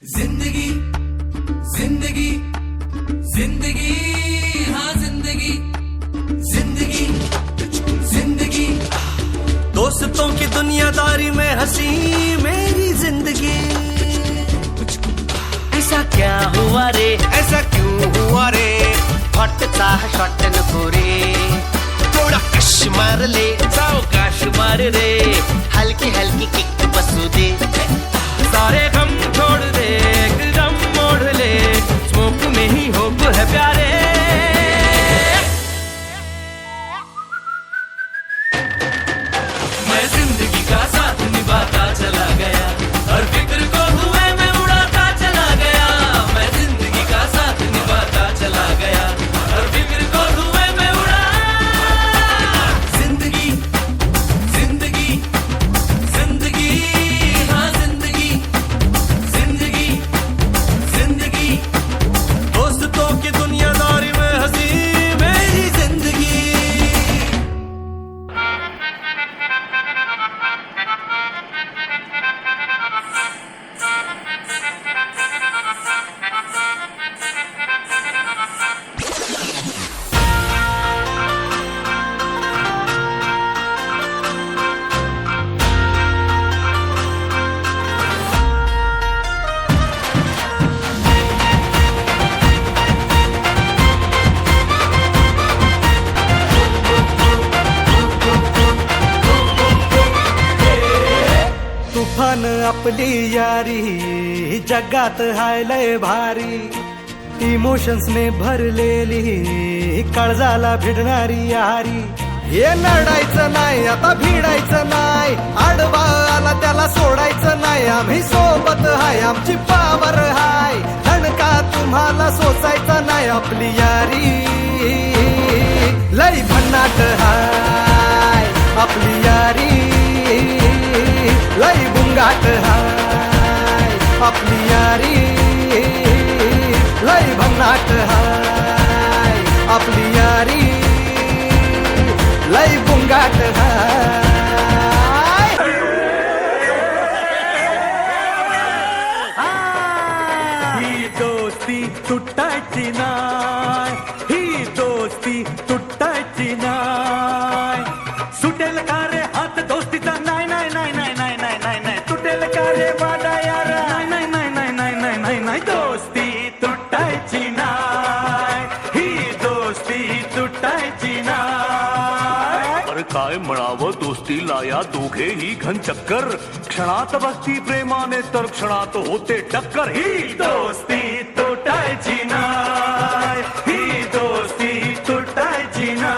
जिंदगी जिंदगी जिंदगी हाँ जिंदगी जिंदगी जिंदगी दोस्तों की दुनियादारी में हंसी मेरी जिंदगी। ऐसा क्या हुआ रे, ऐसा क्यों हुआ रे, हटता है शॉट नको रे, थोड़ा कश मार ले सावकाश मार रे, हल्की हल्की किक बसू दे, सारे गम छोड़ दे एकदम मोड़ ले, स्मोक में ही होप है प्यारे। मैं जिंदगी का साथ निभाता चला गया, हर फिक्र को धुएं में उड़ाता चला गया। मैं जिंदगी का साथ निभाता चला गया, हर फिक्र को धुएं में उड़ा। जिंदगी जिंदगी जिंदगी हाँ जिंदगी जिंदगी जिंदगी दोस्तों की दुनियादारी में हंसी मेरी जिंदगी। तुफान आपली यारी जगात हाय लय भारी, इमोशन्स ने भरलेली काळजाला भिडणारी यारी। हे नडायचं नाही आता भिडायचं नाही, आडवा आला त्याला सोडायचं नाही, आम्ही सोबत हाय आमची पावर हाय, धणका तुम्हाला सोसायचा नाही, आपली यारी लय भन्नाट हाय, आपली यारी लय बुंगाट हाय, आपली यारी लय भन्नाट हाय, आपली यारी लय बुंगाट हाय। ही दोस्ती तुटायची नाय, ही दोस्ती तुटायची नाय, सुटेल का रे हात दोस्तीचा नाही नाही नाही नाही नाही नाही नाही नाही, तुटेल का रे वाडा यार नाही नाही नाही नाही नाही नाही नाही नाही, दोस्ती तुटायची नाय, ही दोस्ती तुटायची नाय। अरे काय म्हणावं दोस्तीला या दोघेही घन चक्कर, क्षणात बसती प्रेमाने तर क्षणात होते टक्कर, ही दोस्ती तुटायची नाय, ही दोस्ती तुटायची नाय।